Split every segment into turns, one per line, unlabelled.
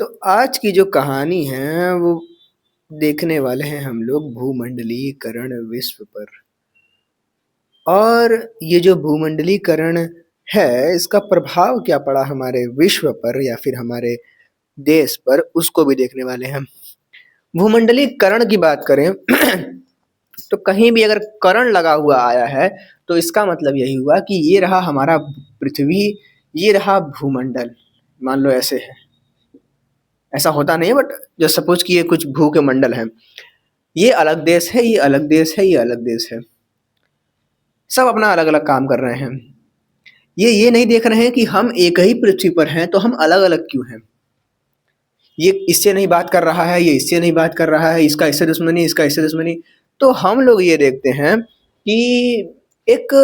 तो आज की जो कहानी है वो देखने वाले हैं हम लोग भूमंडलीकरण विश्व पर। और ये जो भूमंडलीकरण है इसका प्रभाव क्या पड़ा हमारे विश्व पर या फिर हमारे देश पर, उसको भी देखने वाले हैं। भूमंडलीकरण की बात करें तो कहीं भी अगर करण लगा हुआ आया है तो इसका मतलब यही हुआ कि ये रहा हमारा पृथ्वी, ये रहा भूमंडल। मान लो ऐसे है, ऐसा होता नहीं है बट जो सपोज कि ये कुछ भू के मंडल हैं, ये अलग देश है, ये अलग देश है, ये अलग देश है, सब अपना अलग अलग काम कर रहे हैं। ये नहीं देख रहे हैं कि हम एक ही पृथ्वी पर हैं तो हम अलग अलग क्यों हैं। ये इससे नहीं बात कर रहा है, ये इससे नहीं बात कर रहा है, इसका इससे दुश्मनी, इसका इससे दुश्मनी। तो हम लोग ये देखते हैं कि एक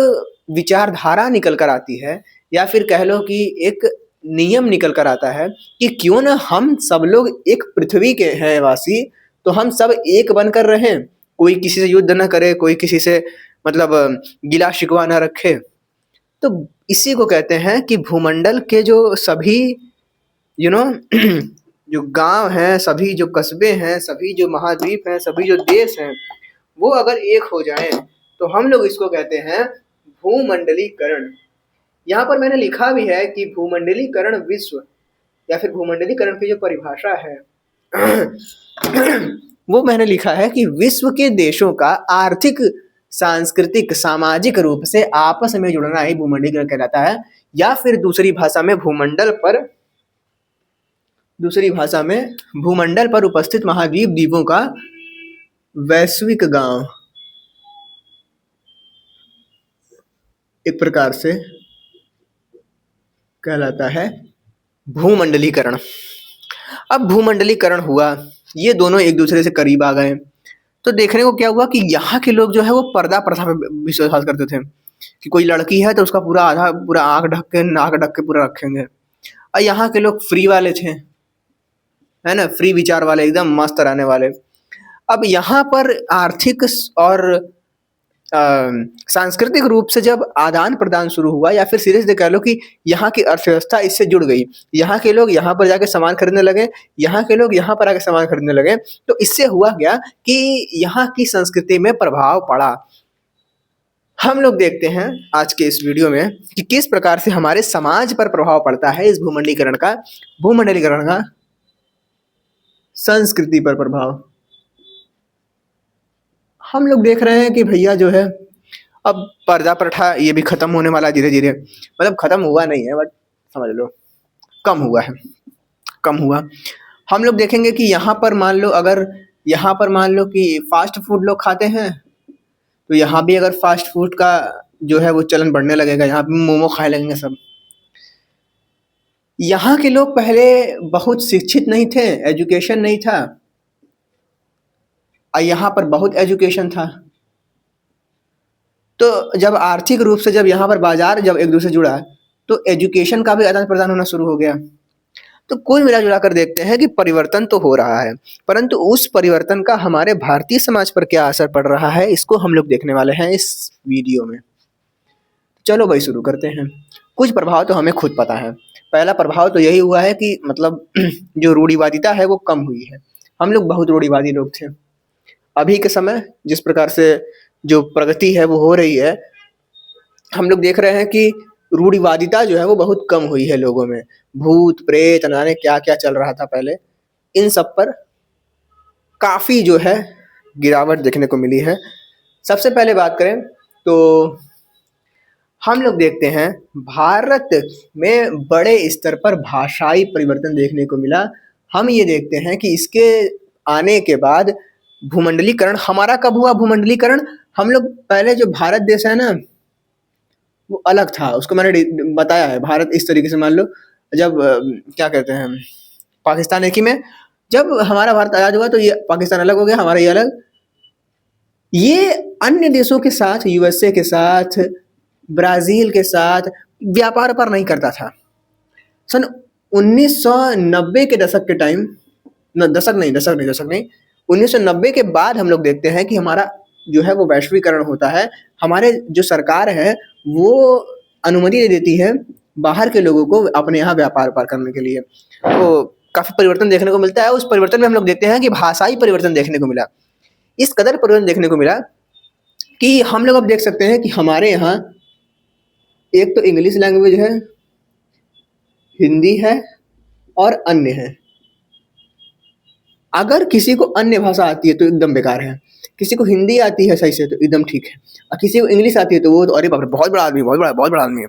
विचारधारा निकल कर आती है या फिर कह लो कि एक नियम निकल कर आता है कि क्यों ना हम सब लोग एक पृथ्वी के हैं वासी, तो हम सब एक बनकर रहें। कोई किसी से युद्ध न करे, कोई किसी से मतलब गिला शिकवा न रखे। तो इसी को कहते हैं कि भूमंडल के जो सभी यू नो जो गांव हैं, सभी जो कस्बे हैं, सभी जो महाद्वीप हैं, सभी जो देश हैं, वो अगर एक हो जाएं तो हम लोग इसको कहते हैं भूमंडलीकरण। यहाँ पर मैंने लिखा भी है कि भूमंडलीकरण विश्व या फिर भूमंडलीकरण की जो परिभाषा है वो मैंने लिखा है कि विश्व के देशों का आर्थिक, सांस्कृतिक, सामाजिक रूप से आपस में जुड़ना ही भूमंडलीकरण कहलाता है। या फिर दूसरी भाषा में भूमंडल पर उपस्थित महाद्वीप द्वीपों का वैश्विक गांव एक प्रकार से कहलाता है भूमंडलीकरण। अब भूमंडलीकरण हुआ, ये दोनों एक दूसरे से करीब आ गए, तो देखने को क्या हुआ कि यहाँ के लोग जो है वो पर्दा प्रथा पे विश्वास करते थे कि कोई लड़की है तो उसका पूरा आधा पूरा आँख ढक के, नाक ढक के पूरा रखेंगे। और यहाँ के लोग फ्री वाले थे, है ना, फ्री विचार वाले, एकदम मस्त रहने वाले। अब यहाँ पर आर्थिक और सांस्कृतिक रूप से जब आदान प्रदान शुरू हुआ, या फिर सीधे सीधे कह लो कि यहाँ की अर्थव्यवस्था इससे जुड़ गई, यहाँ के लोग यहाँ पर जाके सामान खरीदने लगे, यहाँ के लोग यहाँ पर आके सामान खरीदने लगे, तो इससे हुआ क्या कि यहाँ की संस्कृति में प्रभाव पड़ा। हम लोग देखते हैं आज के इस वीडियो में कि किस प्रकार से हमारे समाज पर प्रभाव पड़ता है इस भूमंडलीकरण का संस्कृति पर प्रभाव। हम लोग देख रहे हैं कि भैया जो है अब पर्दा प्रथा ये भी खत्म होने वाला है धीरे धीरे। मतलब खत्म हुआ नहीं है बट समझ लो कम हुआ है, कम हुआ। हम लोग देखेंगे कि यहाँ पर मान लो कि फास्ट फूड लोग खाते हैं, तो यहाँ भी अगर फास्ट फूड का जो है वो चलन बढ़ने लगेगा, यहाँ भी मोमो खाने लगेंगे सब। यहाँ के लोग पहले बहुत शिक्षित नहीं थे, एजुकेशन नहीं था, और यहाँ पर बहुत एजुकेशन था। तो जब आर्थिक रूप से जब यहाँ पर बाजार जब एक दूसरे जुड़ा, तो एजुकेशन का भी आदान प्रदान होना शुरू हो गया। तो कुल मिला जुला कर देखते हैं कि परिवर्तन तो हो रहा है, परंतु उस परिवर्तन का हमारे भारतीय समाज पर क्या असर पड़ रहा है, इसको हम लोग देखने वाले हैं इस वीडियो में। चलो भाई शुरू करते हैं। कुछ प्रभाव तो हमें खुद पता है। पहला प्रभाव तो यही हुआ है कि मतलब जो रूढ़िवादिता है वो कम हुई है। हम लोग बहुत रूढ़िवादी लोग थे। अभी के समय जिस प्रकार से जो प्रगति है वो हो रही है, हम लोग देख रहे हैं कि रूढ़िवादिता जो है वो बहुत कम हुई है लोगों में। भूत प्रेत न जाने क्या क्या चल रहा था पहले, इन सब पर काफी जो है गिरावट देखने को मिली है। सबसे पहले बात करें तो हम लोग देखते हैं भारत में बड़े स्तर पर भाषाई परिवर्तन देखने को मिला। हम ये देखते हैं कि इसके आने के बाद भूमंडलीकरण हमारा कब हुआ। भूमंडलीकरण हम लोग पहले जो भारत देश है ना वो अलग था, उसको मैंने बताया है। भारत इस तरीके से मान लो जब क्या कहते हैं पाकिस्तान एक ही में, जब हमारा भारत आज़ाद हुआ तो ये पाकिस्तान अलग हो गया, हमारा ये अलग। ये अन्य देशों के साथ, यूएसए के साथ, ब्राजील के साथ व्यापार पर नहीं करता था। सन 1990 के दशक के टाइम, दशक नहीं 1990 के बाद हम लोग देखते हैं कि हमारा जो है वो वैश्वीकरण होता है। हमारे जो सरकार है वो अनुमति दे देती है बाहर के लोगों को अपने यहाँ व्यापार करने के लिए। तो काफ़ी परिवर्तन देखने को मिलता है। उस परिवर्तन में हम लोग देखते हैं कि भाषाई परिवर्तन देखने को मिला। इस कदर परिवर्तन देखने को मिला कि हम लोग अब देख सकते हैं कि हमारे यहाँ एक तो इंग्लिश लैंग्वेज है, हिंदी है और अन्य है। अगर किसी को अन्य भाषा आती है तो एकदम बेकार है, किसी को हिंदी आती है सही से तो एकदम ठीक है, और किसी को इंग्लिश आती है तो वो तो अरे बाप रे बहुत बड़ा आदमी, बहुत बड़ा आदमी है।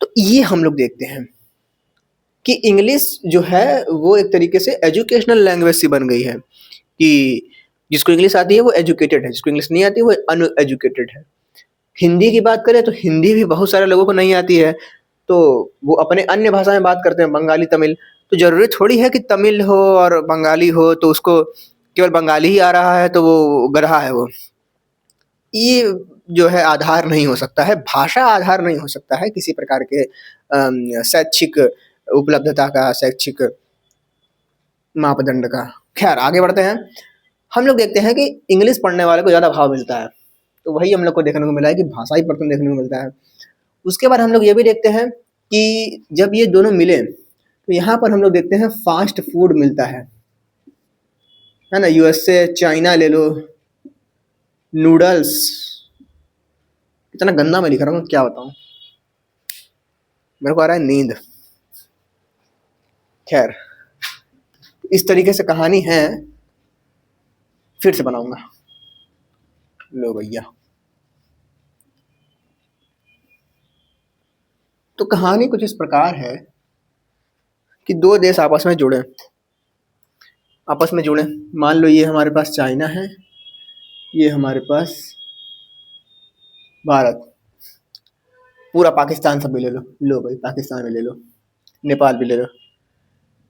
तो ये हम लोग देखते हैं कि इंग्लिश जो है वो एक तरीके से एजुकेशनल लैंग्वेज सी बन गई है कि जिसको इंग्लिश आती है वो एजुकेटेड है, जिसको इंग्लिश नहीं आती है वो अनएजुकेटेड है। हिंदी की बात करें तो हिंदी भी बहुत सारे लोगों को नहीं आती है, तो वो अपने अन्य भाषा में बात करते हैं, बंगाली, तमिल। तो ज़रूरी थोड़ी है कि तमिल हो और बंगाली हो तो उसको केवल बंगाली ही आ रहा है तो वो गधा है वो। ये जो है आधार नहीं हो सकता है, भाषा आधार नहीं हो सकता है किसी प्रकार के शैक्षिक उपलब्धता का, शैक्षिक मापदंड का। खैर आगे बढ़ते हैं। हम लोग देखते हैं कि इंग्लिश पढ़ने वाले को ज़्यादा भाव मिलता है, तो वही हम लोग को देखने को मिला है कि भाषाई परिवर्तन देखने को मिलता है। उसके बाद हम लोग ये भी देखते हैं कि जब ये दोनों मिले तो यहाँ पर हम लोग देखते हैं फास्ट फूड मिलता है ना। यूएसए, चाइना ले लो, नूडल्स, इतना गंदा मैं लिख रहा हूँ क्या बताऊँ, मेरे को आ रहा है नींद। खैर इस तरीके से कहानी है, फिर से बनाऊंगा। लो भैया, तो कहानी कुछ इस प्रकार है कि दो देश आपस में जुड़े। मान लो ये हमारे पास चाइना है, ये हमारे पास भारत, पूरा पाकिस्तान सब भी ले लो। लो भाई पाकिस्तान भी ले लो, नेपाल भी ले लो।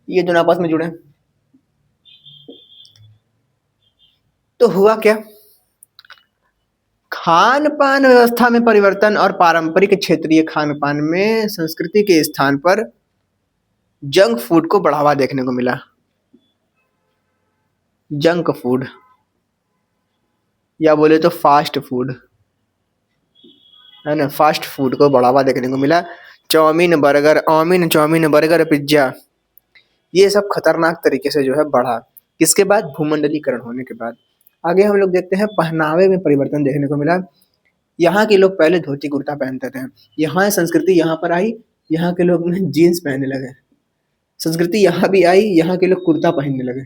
ये दोनों आपस में जुड़े तो हुआ क्या, खान पान व्यवस्था में परिवर्तन और पारंपरिक क्षेत्रीय खान पान में संस्कृति के स्थान पर जंक फूड को बढ़ावा देखने को मिला। जंक फूड या बोले तो फास्ट फूड है ना, फास्ट फूड को बढ़ावा देखने को मिला। चाउमीन, बर्गर, पिज्जा, ये सब खतरनाक तरीके से जो है बढ़ा। किसके बाद, भूमंडलीकरण होने के बाद। आगे हम लोग देखते हैं पहनावे में परिवर्तन देखने को मिला। यहाँ के लोग पहले धोती कुर्ता पहनते थे, यहाँ संस्कृति यहाँ पर आई, यहाँ के लोग जीन्स पहनने लगे। संस्कृति यहाँ भी आई, यहाँ के लोग कुर्ता पहनने लगे,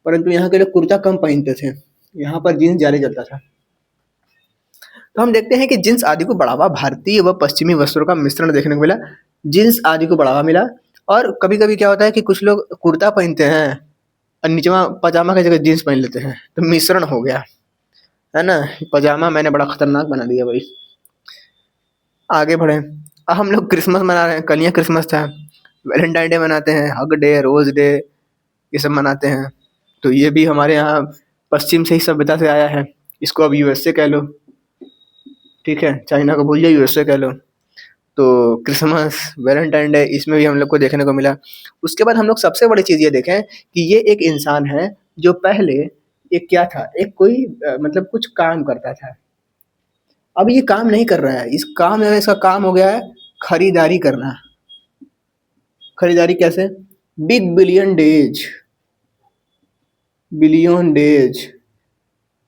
परंतु यहाँ के लोग कुर्ता कम पहनते थे, यहाँ पर जीन्स ज़्यादा चलता था। तो हम देखते हैं कि जींस आदि को बढ़ावा भारतीय व पश्चिमी वस्त्रों का मिश्रण देखने को मिला। जींस आदि को बढ़ावा मिला, और कभी कभी क्या होता है कि कुछ लोग कुर्ता पहनते हैं और नीचे पजामा की जगह जींस पहन लेते हैं, तो मिश्रण हो गया है ना। पजामा मैंने बड़ा खतरनाक बना दिया भाई। आगे बढ़े, अब हम लोग क्रिसमस मना रहे हैं, कल ही क्रिसमस था। वैलेंटाइन डे मनाते हैं, हग डे, रोज डे, ये सब मनाते हैं। तो ये भी हमारे यहाँ पश्चिम से ही सभ्यता से आया है। इसको अब यूएसए कह लो, ठीक है, चाइना को भूल जाओ, यूएसए कह लो। तो क्रिसमस, वैलेंटाइन डे, इसमें भी हम लोग को देखने को मिला। उसके बाद हम लोग सबसे बड़ी चीज़ ये देखें कि ये एक इंसान है जो पहले एक क्या था, एक कोई मतलब कुछ काम करता था। अब ये काम नहीं कर रहा है, इस काम में इसका काम हो गया है खरीदारी करना। खरीदारी कैसे, big billion days,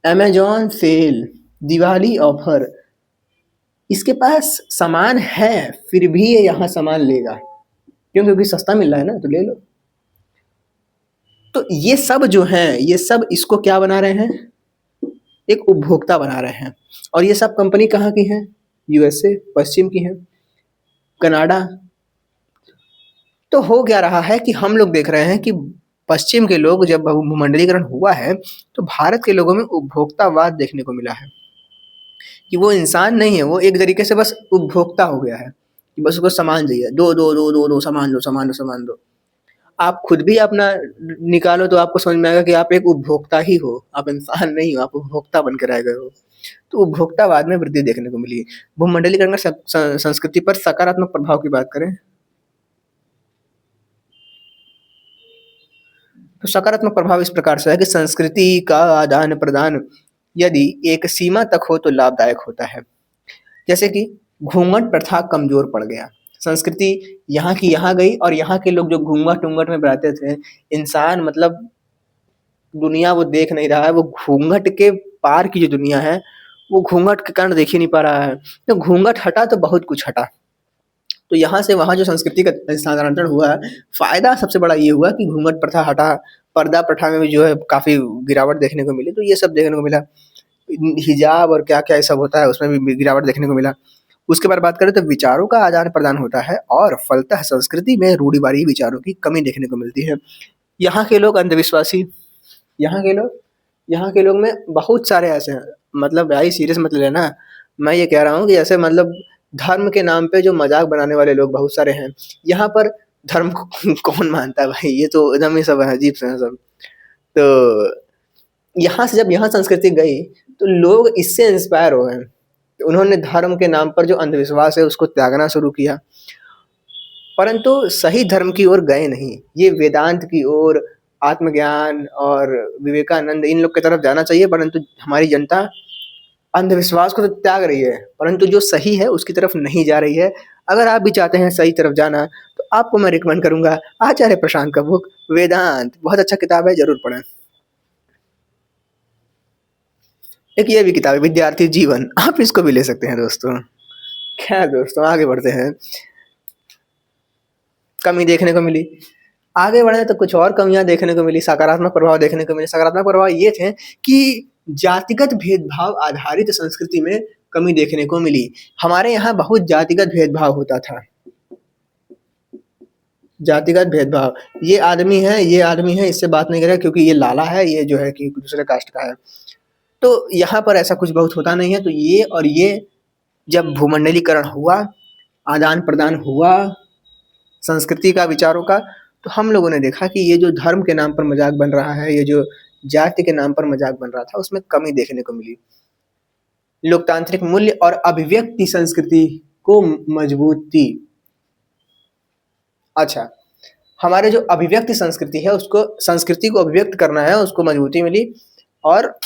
Amazon sale, Diwali offer. इसके पास सामान है फिर भी ये यहाँ सामान लेगा, क्यों, क्योंकि सस्ता मिल रहा है ना, तो ले लो। तो ये सब जो हैं, ये सब इसको क्या बना रहे हैं, एक उपभोक्ता बना रहे हैं। और ये सब कंपनी कहाँ की हैं, यूएसए, पश्चिम की हैं, कनाडा। तो हो क्या रहा है कि हम लोग देख रहे हैं कि पश्चिम के लोग, जब भूमंडलीकरण हुआ है तो भारत के लोगों में उपभोक्तावाद देखने को मिला है कि वो इंसान नहीं है, वो एक तरीके से बस उपभोक्ता हो गया है कि बस उसको सामान चाहिए, दो दो दो दो दो सामान दो, सामान दो। आप खुद भी अपना निकालो तो आपको समझ में आएगा कि आप एक उपभोक्ता ही हो, आप इंसान नहीं हो, आप उपभोक्ता बन के रह गए हो। तो उपभोक्तावाद में वृद्धि देखने को मिली। भूमंडलीकरण का संस्कृति पर सकारात्मक प्रभाव की बात करें तो सकारात्मक प्रभाव इस प्रकार से है कि संस्कृति का आदान प्रदान यदि एक सीमा तक हो तो लाभदायक होता है। जैसे कि घूंघट प्रथा कमजोर पड़ गया, संस्कृति यहाँ की यहाँ गई और यहाँ के लोग जो घूंघट-वूंघट में रहते थे, इंसान मतलब दुनिया वो देख नहीं रहा है, वो घूंघट के पार की जो दुनिया है, वो घूंघट के कारण देख ही नहीं पा रहा है। तो घूंघट हटा तो बहुत कुछ हटा। तो यहाँ से वहाँ जो संस्कृति का स्थानांतरण हुआ है, फ़ायदा सबसे बड़ा ये हुआ कि घूंघट प्रथा हटा, पर्दा प्रथा में भी जो है काफ़ी गिरावट देखने को मिली, तो ये सब देखने को मिला। हिजाब और क्या-क्या ये सब होता है, उसमें भी गिरावट देखने को मिला। उसके बाद बात करें तो विचारों का आदान-प्रदान होता है और फलतः संस्कृति में रूढ़िवादी विचारों की कमी देखने को मिलती है। यहाँ के लोग अंधविश्वासी, यहाँ के लोग यहाँ के लोग में बहुत सारे ऐसे हैं, मतलब भाई सीरियस मत लेना। मैं ये कह रहा हूँ कि ऐसे मतलब धर्म के नाम पे जो मज़ाक बनाने वाले लोग बहुत सारे हैं। यहाँ पर धर्म को कौन मानता है भाई? ये तो एकदम ही सब अजीब से हैं सब। तो यहाँ से जब यहाँ संस्कृति गई, तो लोग इससे इंस्पायर हुए हैं। उन्होंने धर्म के नाम पर जो अंधविश्वास है उसको त्यागना शुरू किया। परंतु सही धर्म की ओर गए नहीं। ये वेदांत की ओर, आत्मज्ञान और विवेकानंद इन लोग की तरफ जाना चाहिए, परंतु हमारी जनता अंधविश्वास को तो त्याग रही है, परंतु जो सही है उसकी तरफ नहीं जा रही है। अगर आप भी चाहते हैं सही तरफ जाना, तो आपको मैं रिकमेंड करूँगा आचार्य प्रशांत का बुक वेदांत, बहुत अच्छा किताब है, ज़रूर पढ़ें। एक ये भी किताब है विद्यार्थी जीवन, आप इसको भी ले सकते हैं दोस्तों। खैर दोस्तों आगे बढ़ते हैं। कमी देखने को मिली, आगे बढ़े तो कुछ और कमियाँ देखने को मिली, सकारात्मक प्रभाव देखने को मिले। सकारात्मक प्रभाव ये थे कि जातिगत भेदभाव आधारित संस्कृति में कमी देखने को मिली। हमारे यहाँ बहुत जातिगत भेदभाव होता था। जातिगत भेदभाव, ये आदमी है, इससे बात नहीं करेगा क्योंकि ये लाला है, ये जो है कि दूसरे कास्ट का है। तो यहाँ पर ऐसा कुछ बहुत होता नहीं है। तो ये और ये जब भूमंडलीकरण हुआ, आदान-प्रदान हुआ संस्कृति का, विचारों का, तो हम लोगों ने देखा कि ये जो धर्म के नाम पर मज़ाक बन रहा है, ये जो जाति के नाम पर मज़ाक बन रहा था, उसमें कमी देखने को मिली। लोकतांत्रिक मूल्य और अभिव्यक्ति संस्कृति को मजबूती। अच्छा, हमारे जो अभिव्यक्ति संस्कृति है, उसको संस्कृति को अभिव्यक्त करना है, उसको मजबूती मिली। और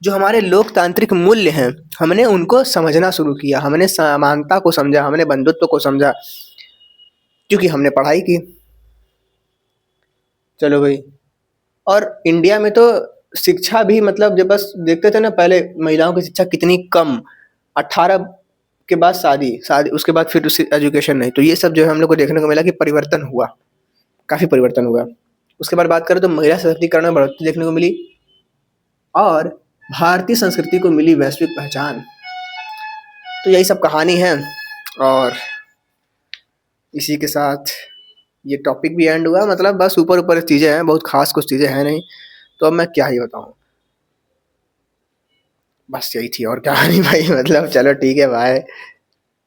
जो हमारे लोकतांत्रिक मूल्य हैं, हमने उनको समझना शुरू किया, हमने समानता को समझा, हमने बंधुत्व को समझा, क्योंकि हमने पढ़ाई की। चलो भाई, और इंडिया में तो शिक्षा भी मतलब जब बस देखते थे ना पहले महिलाओं की शिक्षा कितनी कम, 18 के बाद शादी उसके बाद फिर उससे एजुकेशन नहीं। तो ये सब जो है हम लोग को देखने को मिला कि परिवर्तन हुआ, काफ़ी परिवर्तन हुआ। उसके बाद बात करें तो महिला सशक्तिकरण में बढ़ोतरी देखने को मिली और भारतीय संस्कृति को मिली वैश्विक पहचान। तो यही सब कहानी है और इसी के साथ ये टॉपिक भी एंड हुआ। मतलब बस ऊपर-ऊपर चीज़ें हैं, बहुत ख़ास कुछ चीज़ें हैं नहीं। तो अब मैं क्या ही बताऊँ। बस यही थी और क्या नहीं भाई, मतलब चलो ठीक है, बाय।